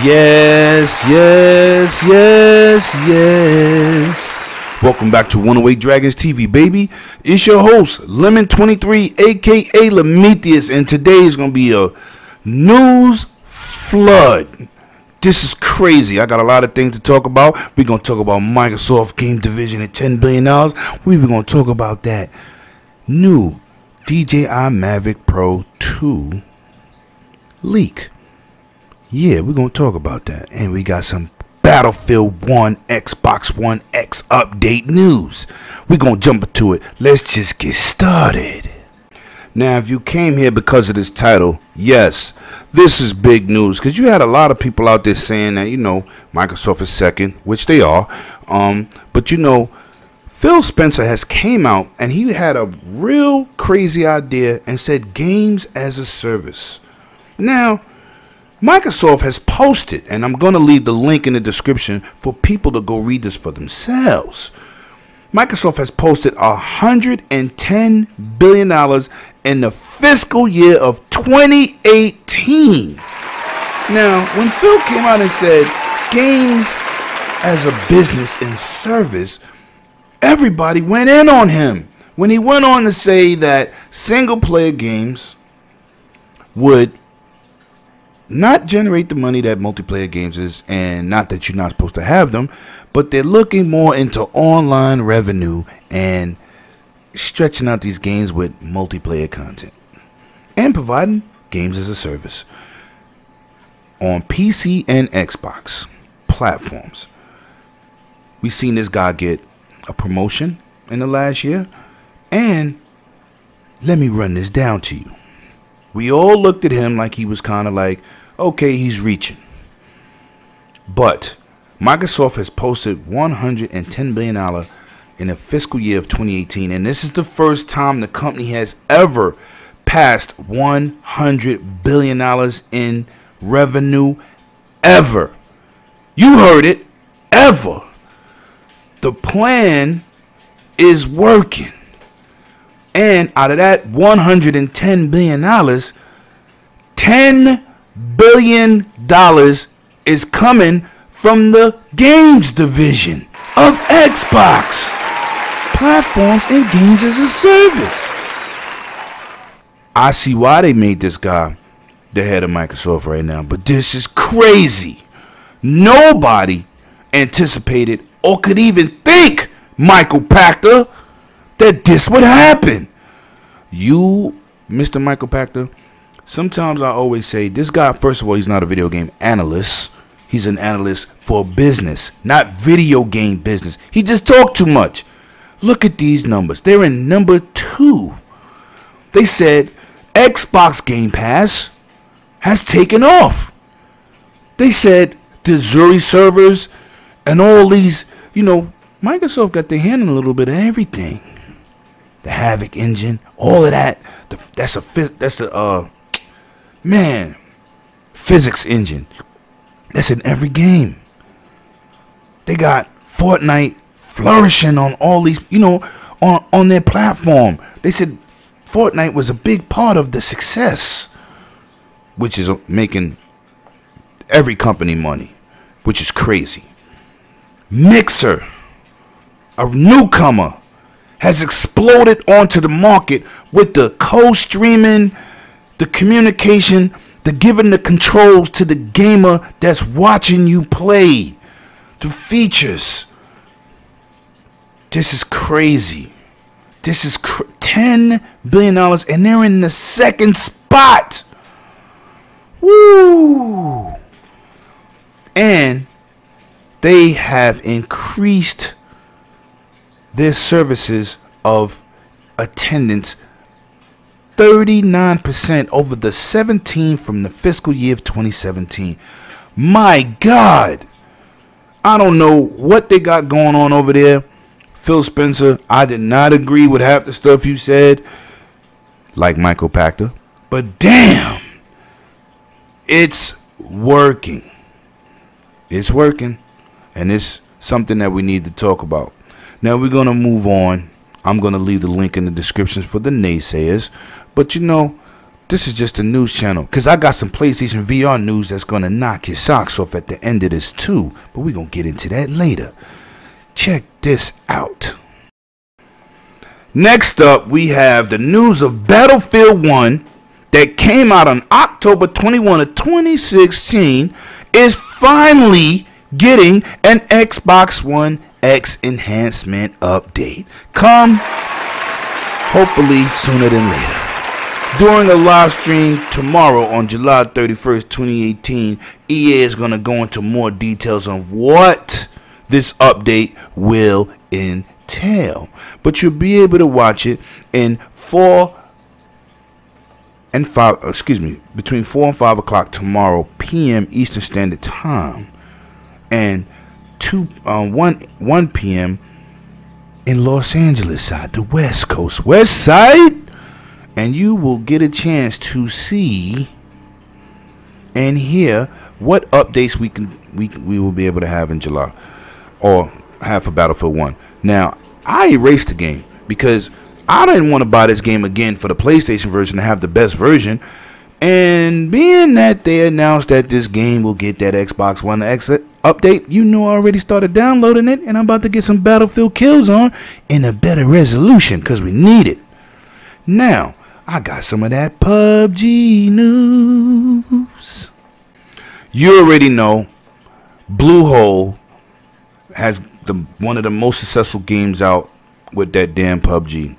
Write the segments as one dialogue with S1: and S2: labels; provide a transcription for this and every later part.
S1: Yes, yes, yes, yes. Welcome back to 108 Dragons TV, baby. It's your host, Lemon23, aka Lemetheus, and today is going to be a news flood. This is crazy. I got a lot of things to talk about. We're going to talk about Microsoft game division at $10 billion. We're going to talk about that new Dji Mavic Pro 2 leak. Yeah, we're going to talk about that. And we got some Battlefield 1 Xbox One X update news. We're going to jump into it. Let's just get started. Now, if you came here because of this title, yes, this is big news. Because you had a lot of people out there saying that, Microsoft is second, which they are. But, Phil Spencer has came out and he had a real crazy idea and said games as a service. Now, Microsoft has posted, and I'm going to leave the link in the description for people to go read this for themselves. Microsoft has posted $110 billion in the fiscal year of 2018. Now, when Phil came out and said games as a business and service, everybody went in on him. When he went on to say that single-player games would not generate the money that multiplayer games is, and not that you're not supposed to have them, but they're looking more into online revenue and stretching out these games with multiplayer content and providing games as a service on PC and Xbox platforms. We've seen this guy get a promotion in the last year, and let me run this down to you. We all looked at him like he was kind of like, okay, he's reaching. But Microsoft has posted $110 billion in the fiscal year of 2018. And this is the first time the company has ever passed $100 billion in revenue ever. You heard it, ever. The plan is working. And out of that $110 billion, $10 billion is coming from the games division of Xbox platforms and games as a service. I see why they made this guy the head of Microsoft right now, but this is crazy. Nobody anticipated or could even think, Michael Pachter, that this would happen. You, Mr. Michael Pachter, sometimes I always say this guy, first of all, he's not a video game analyst. He's an analyst for business, not video game business. He just talked too much. Look at these numbers. They're in number 2. They said Xbox Game Pass has taken off. They said the Zuri servers and all these, Microsoft got their hand in a little bit of everything. The Mavic engine, all of that. That's a physics engine. That's in every game. They got Fortnite flourishing on all these, on their platform. They said Fortnite was a big part of the success, which is making every company money, which is crazy. Mixer, a newcomer, has exploded onto the market with the co-streaming, the communication, the giving the controls to the gamer that's watching you play. The features. This is crazy. This is $10 billion, and they're in the second spot. Woo! And they have increased their services of attendance 39% over the 17 from the fiscal year of 2017. My God, I don't know what they got going on over there. Phil Spencer, I did not agree with half the stuff you said, like Michael Pachter, but damn, it's working. It's working, and it's something that we need to talk about. Now we're going to move on. I'm going to leave the link in the descriptions for the naysayers. But This is just a news channel, because I got some PlayStation VR news that's going to knock your socks off at the end of this too. But we're going to get into that later. Check this out. Next up, we have the news of Battlefield 1 that came out on October 21 of 2016 is finally getting an Xbox One X enhancement update. Come hopefully sooner than later. During a live stream tomorrow on July 31st, 2018, EA is going to go into more details on what this update will entail. But you'll be able to watch it in between 4 and 5 o'clock tomorrow p.m. Eastern Standard Time, and 1 p.m. in Los Angeles side, the West Coast, West Side, and you will get a chance to see and hear what updates we will be able to have in July, or have for Battlefield 1. Now, I erased the game because I didn't want to buy this game again for the PlayStation version to have the best version. And being that they announced that this game will get that Xbox One X update, you know I already started downloading it, and I'm about to get some Battlefield kills on in a better resolution because we need it. Now, I got some of that PUBG news. You already know Bluehole has one of the most successful games out with that damn PUBG.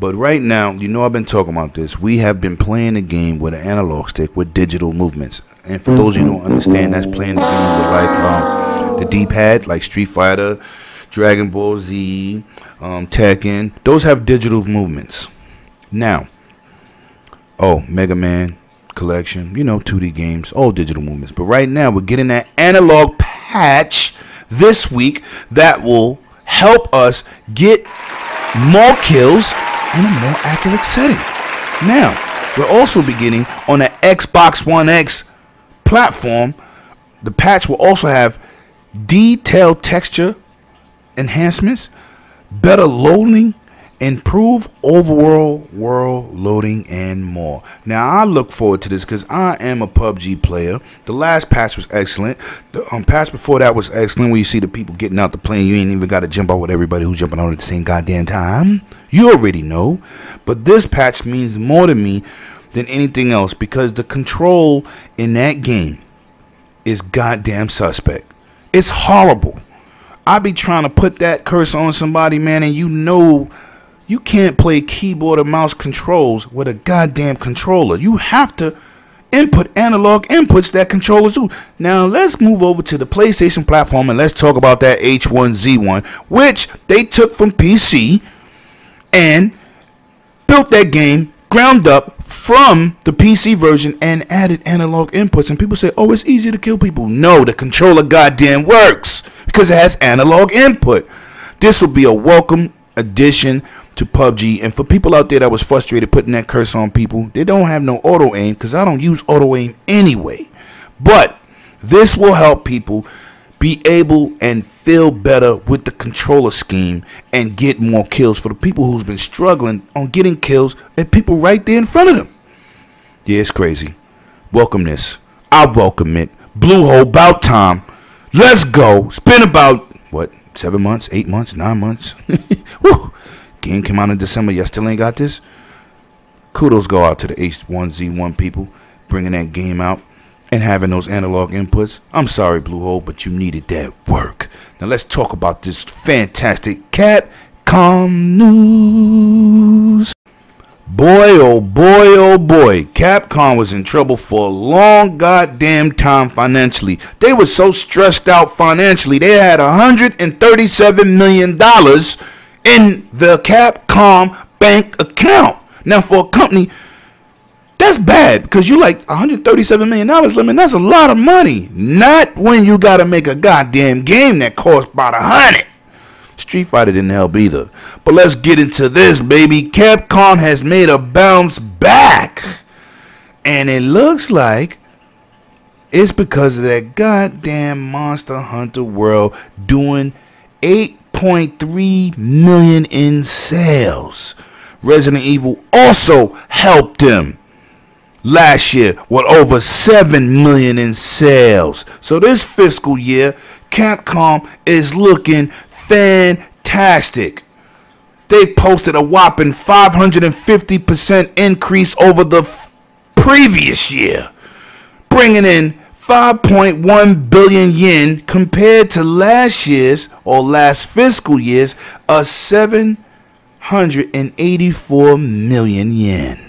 S1: But right now, you know I've been talking about this. We have been playing the game with an analog stick with digital movements. And for those of you who don't understand, that's playing the game with like the D-pad, like Street Fighter, Dragon Ball Z, Tekken. Those have digital movements. Now, Mega Man Collection, 2D games, all digital movements. But right now, we're getting that analog patch this week that will help us get more kills in a more accurate setting. Now, we're also beginning on the Xbox One X platform. The patch will also have detailed texture enhancements, better loading, improve overall world loading, and more. Now, I look forward to this because I am a PUBG player. The last patch was excellent. The patch before that was excellent, where you see the people getting out the plane. You ain't even got to jump out with everybody who's jumping out at the same goddamn time. You already know. But this patch means more to me than anything else, because the control in that game is goddamn suspect. It's horrible. I be trying to put that cursor on somebody, man, and you can't play keyboard or mouse controls with a goddamn controller. You have to input analog inputs that controllers do. Now, let's move over to the PlayStation platform and let's talk about that H1Z1, which they took from PC and built that game ground up from the PC version and added analog inputs. And people say, oh, it's easy to kill people. No, the controller goddamn works because it has analog input. This will be a welcome addition to PUBG. And for people out there that was frustrated putting that cursor on people, they don't have no auto aim, because I don't use auto aim anyway. But this will help people be able and feel better with the controller scheme and get more kills for the people who's been struggling on getting kills and people right there in front of them. Yeah, it's crazy. Welcome this. I welcome it. Bluehole, about time. Let's go. It's been about, 7 months, 8 months, 9 months. Woo. Game came out in December. Y'all still ain't got this? Kudos go out to the H1Z1 people bringing that game out and having those analog inputs. I'm sorry, Bluehole, but you needed that work. Now let's talk about this fantastic Capcom news. Boy, oh boy, oh boy. Capcom was in trouble for a long goddamn time financially. They were so stressed out financially. They had $137 million in the Capcom bank account. Now, for a company, that's bad, because you like $137 million, Lemon. That's a lot of money. Not when you got to make a goddamn game that costs about $100. Street Fighter didn't help either. But let's get into this, baby. Capcom has made a bounce back. And it looks like it's because of that goddamn Monster Hunter World doing 8.3 million in sales. Resident Evil also helped them. last year with over 7 million in sales. So this fiscal year, Capcom is looking fantastic. They've posted a whopping 550% increase over the previous year, bringing in 5.1 billion yen compared to last year's or last fiscal year's 784 million yen.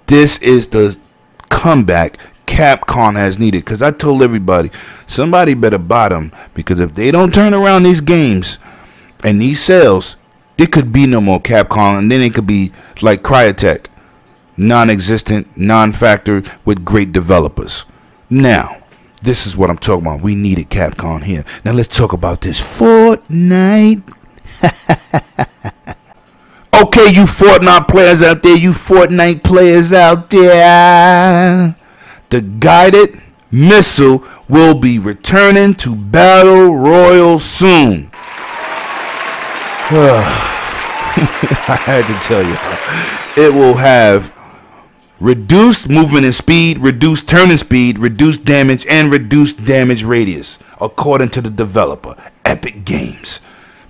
S1: This is the comeback Capcom has needed, because I told everybody, somebody better buy them, because if they don't turn around these games and these sales, there could be no more Capcom, and then it could be like Cryotech, non-existent, non-factor with great developers. Now, this is what I'm talking about. We needed Capcom here. Now let's talk about this Fortnite. Okay, you Fortnite players out there, the guided missile will be returning to Battle Royale soon. I had to tell you, it will have reduced movement and speed, reduced turning speed, reduced damage, and reduced damage radius, according to the developer, Epic Games.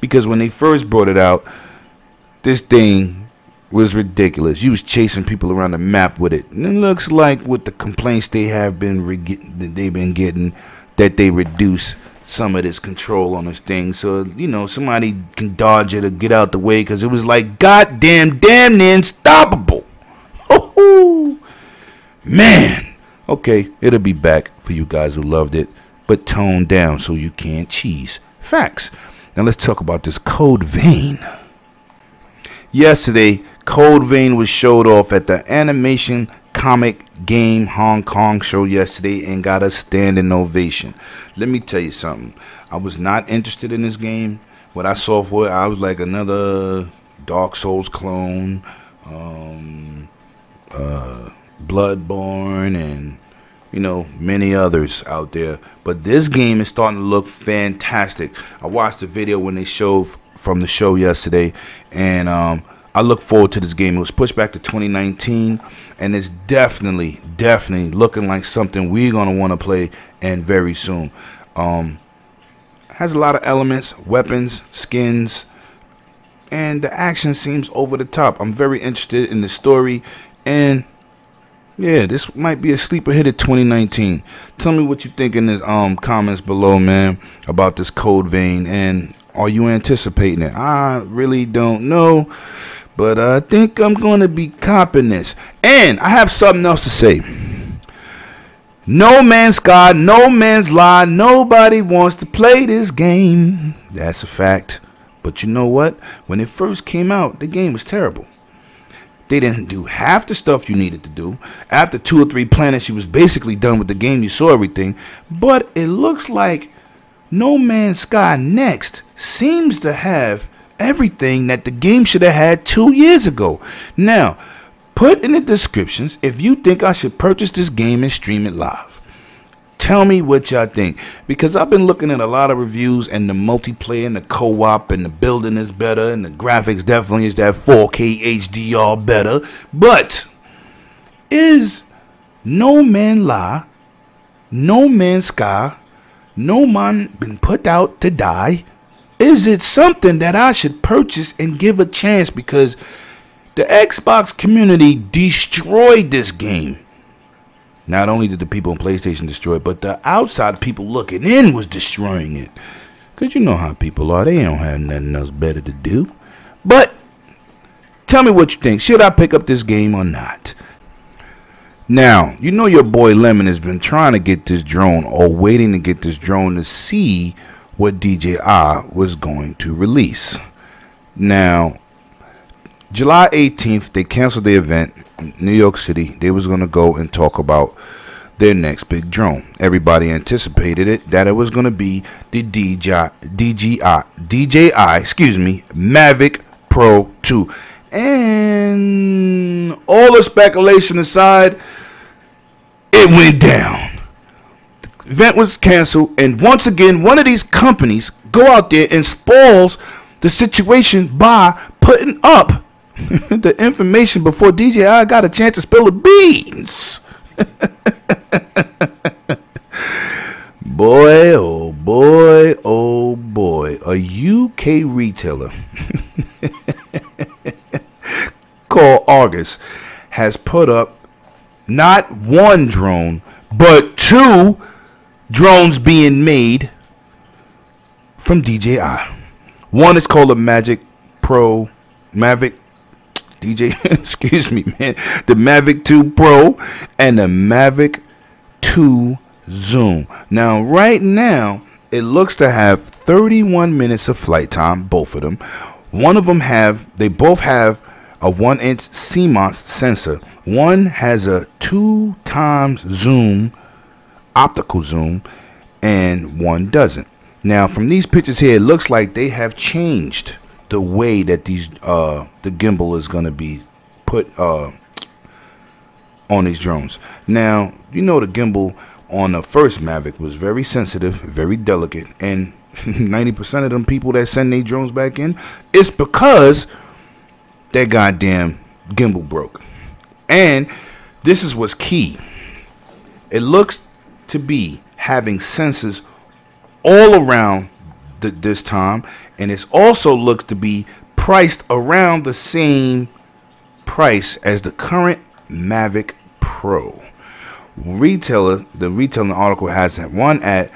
S1: Because when they first brought it out, this thing was ridiculous. You was chasing people around the map with it. And it looks like with the complaints they've been getting, that they reduce some of this control on this thing, so you know somebody can dodge it or get out the way, because it was like damn near unstoppable. Man, okay, it'll be back for you guys who loved it, but toned down so you can't cheese. Facts. Now let's talk about this Code Vein. Yesterday, Code Vein was showed off at the Animation Comic Game Hong Kong show yesterday and got a standing ovation. Let me tell you something. I was not interested in this game. What I saw for it, I was like another Dark Souls clone, Bloodborne, and you know, many others out there. But this game is starting to look fantastic. I watched the video when they showed from the show yesterday, and I look forward to this game. It was pushed back to 2019, and it's definitely looking like something we're going to want to play, and very soon. Has a lot of elements, weapons, skins, and the action seems over the top. I'm very interested in the story, and yeah, this might be a sleeper hit at 2019. Tell me what you think in the comments below, man, about this Code Vein, and are you anticipating it? I really don't know, but I think I'm going to be copping this. And I have something else to say. No Man's Sky, No Man's Lie. Nobody wants to play this game. That's a fact. But you know what? When it first came out, the game was terrible. They didn't do half the stuff you needed to do. After 2 or 3 planets, you was basically done with the game. You saw everything. But it looks like No Man's Sky Next seems to have everything that the game should have had 2 years ago. Now, put in the descriptions if you think I should purchase this game and stream it live. Tell me what y'all think, because I've been looking at a lot of reviews, and the multiplayer and the co-op and the building is better, and the graphics definitely is that 4K HDR better. But is No Man Lie, No Man's Sky, No Man been put out to die? Is it something that I should purchase and give a chance? Because the Xbox community destroyed this game. Not only did the people on PlayStation destroy it, but the outside people looking in was destroying it. Because you know how people are. They don't have nothing else better to do. But tell me what you think. Should I pick up this game or not? Now, you know your boy Lemon has been trying to get this drone, or waiting to get this drone, to see what DJI was going to release. Now, July 18th, they canceled the event in New York City. They was going to go and talk about their next big drone. Everybody anticipated it, that it was going to be the DJI Mavic Pro 2. And all the speculation aside, it went down. The event was canceled, and once again, one of these companies go out there and spoils the situation by putting up the information before DJI got a chance to spill the beans. Boy, oh boy, oh boy. A UK retailer called Argus has put up not one drone, but 2 drones being made from DJI. One is called a Mavic Pro, excuse me, man. The Mavic 2 Pro and the Mavic 2 Zoom. Now, right now, it looks to have 31 minutes of flight time, both of them. They both have a 1-inch CMOS sensor. One has a 2 times zoom, optical zoom, and one doesn't. Now, from these pictures here, it looks like they have changed the way that the gimbal is going to be put on these drones. Now, you know the gimbal on the first Mavic was very sensitive, very delicate, and 90% of them people that send their drones back in, it's because their goddamn gimbal broke. And this is what's key. It looks to be having sensors all around this time, and it also looks to be priced around the same price as the current Mavic Pro. The retailing article has one at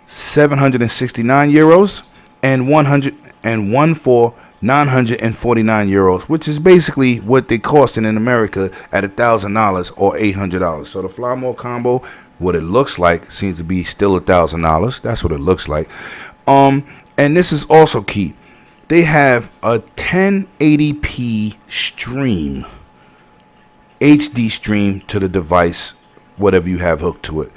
S1: 769 euros and one for 949 euros, which is basically what they costing in America at $1,000 or $800. So the Fly More combo, what it looks like, seems to be still $1,000. That's what it looks like. And this is also key. They have a 1080p stream, HD stream to the device, whatever you have hooked to it.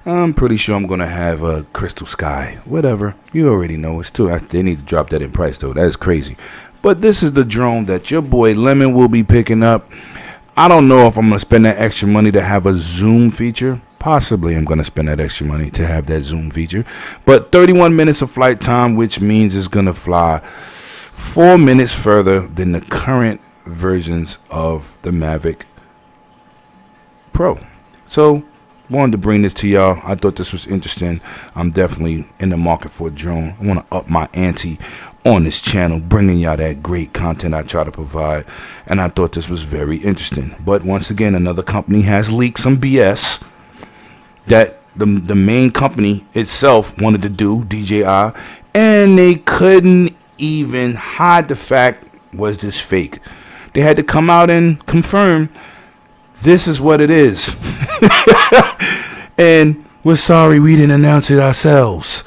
S1: I'm pretty sure I'm going to have a Crystal Sky, whatever. You already know it's too. They need to drop that in price, though. That is crazy. But this is the drone that your boy Lemon will be picking up. I don't know if I'm going to spend that extra money to have a zoom feature. Possibly I'm going to spend that extra money to have that zoom feature. But 31 minutes of flight time, which means it's going to fly 4 minutes further than the current versions of the Mavic Pro. So, wanted to bring this to y'all. I thought this was interesting. I'm definitely in the market for a drone. I want to up my ante on this channel, bringing y'all that great content I try to provide. And I thought this was very interesting. But once again, another company has leaked some BS that the main company itself wanted to do, DJI, and they couldn't even hide the fact, was this fake? They had to come out and confirm this is what it is. And we're sorry we didn't announce it ourselves.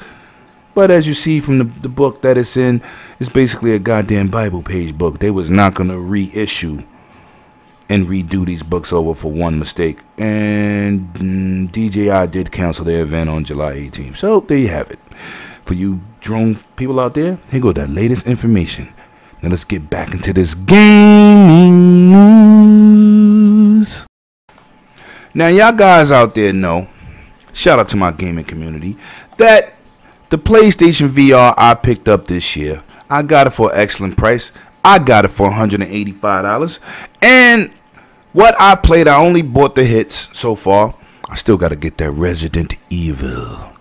S1: But as you see from the book that it's in, it's basically a goddamn Bible page book. They was not going to reissue and redo these books over for one mistake. And DJI did cancel their event on July 18th. So there you have it. For you drone people out there, here go the latest information. Now let's get back into this gaming news. Now y'all guys out there know, shout out to my gaming community, that the PlayStation VR I picked up this year, I got it for an excellent price. I got it for $185. And what I played, I only bought the hits so far. I still got to get that Resident Evil,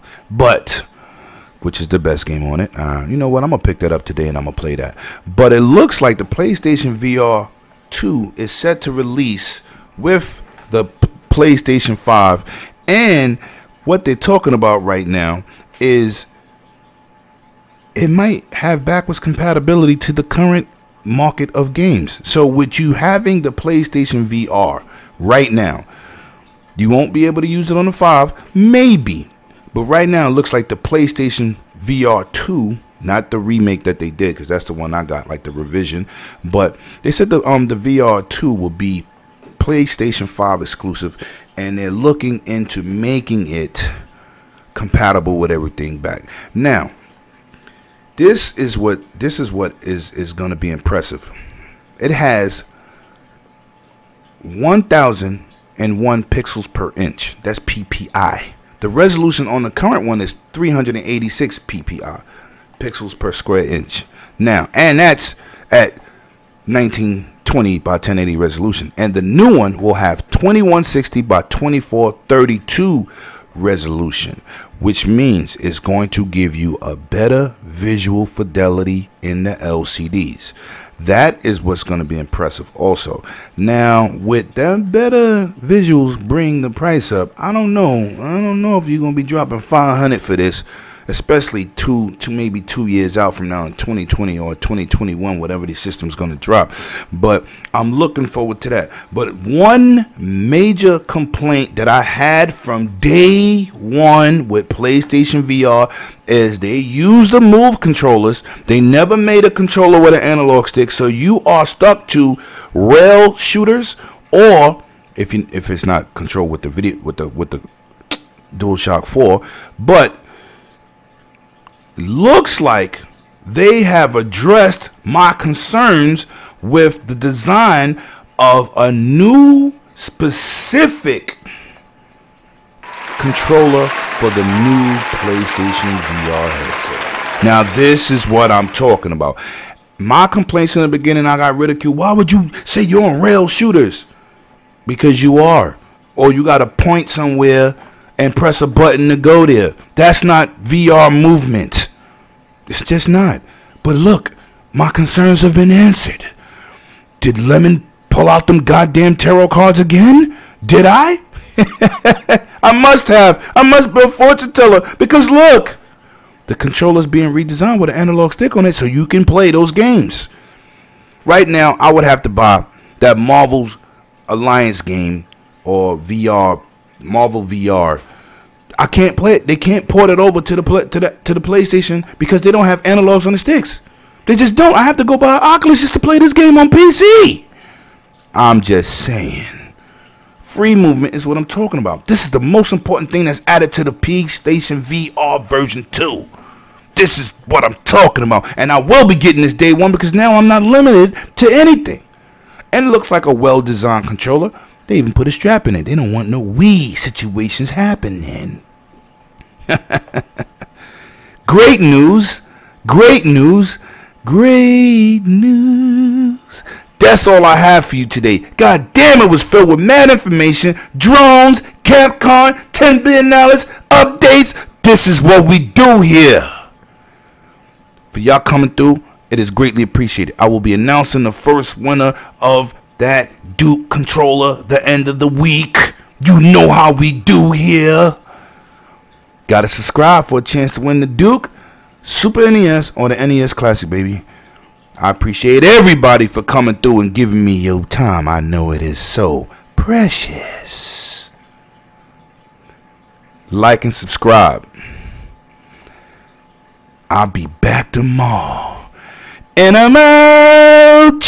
S1: which is the best game on it. You know what? I'm going to pick that up today and I'm going to play that. But it looks like the PlayStation VR 2 is set to release with the PlayStation 5. And what they're talking about right now is it might have backwards compatibility to the current market of games. So with you having the PlayStation VR right now, you won't be able to use it on the 5, maybe. But right now it looks like the PlayStation VR 2, not the remake that they did, because that's the one I got, like the revision. But they said the VR 2 will be PlayStation 5 exclusive, and they're looking into making it compatible with everything back. Now, this is what is going to be impressive. It has 1001 pixels per inch. That's PPI. The resolution on the current one is 386 pixels per square inch. Now, and that's at 1920 620 by 1080 resolution, and the new one will have 2160 by 2432 resolution, which means it's going to give you a better visual fidelity in the LCDs. That is what's going to be impressive also. Now, with them better visuals bring the price up, I don't know if you're going to be dropping 500 for this, especially maybe 2 years out from now in 2020 or 2021, whatever the system's going to drop. But I'm looking forward to that. But one major complaint that I had from day one with PlayStation VR is they use the Move controllers. They never made a controller with an analog stick, so you are stuck to rail shooters, or if it's not controlled with the DualShock 4, but looks like they have addressed my concerns with the design of a new specific controller for the new PlayStation VR headset. Now this is what I'm talking about. My complaints in the beginning, I got ridiculed. Why would you say you're on rail shooters? Because you are. Or you got to point somewhere and press a button to go there. That's not VR movement. It's just not. But look, my concerns have been answered. Did Lemon pull out them goddamn tarot cards again? Did I? I must have. I must be a fortune teller. Because look, the controller's being redesigned with an analog stick on it so you can play those games. Right now, I would have to buy that Marvel's Alliance game or VR, Marvel VR. I can't play it. They can't port it over to the PlayStation because they don't have analogs on the sticks. They just don't. I have to go buy Oculus just to play this game on PC. I'm just saying. Free movement is what I'm talking about. This is the most important thing that's added to the PlayStation VR version 2. This is what I'm talking about. And I will be getting this day one because now I'm not limited to anything. And it looks like a well-designed controller. They even put a strap in it. They don't want no Wii situations happening. Great news. Great news. Great news. That's all I have for you today. God damn, it was filled with mad information. Drones, Capcom, $10 billion, updates. This is what we do here. For y'all coming through, it is greatly appreciated. I will be announcing the first winner of that Duke controller the end of the week. You know how we do here. Gotta subscribe for a chance to win the Duke, Super NES, or the NES Classic, baby. I appreciate everybody for coming through and giving me your time. I know it is so precious. Like and subscribe. I'll be back tomorrow. And I'm out.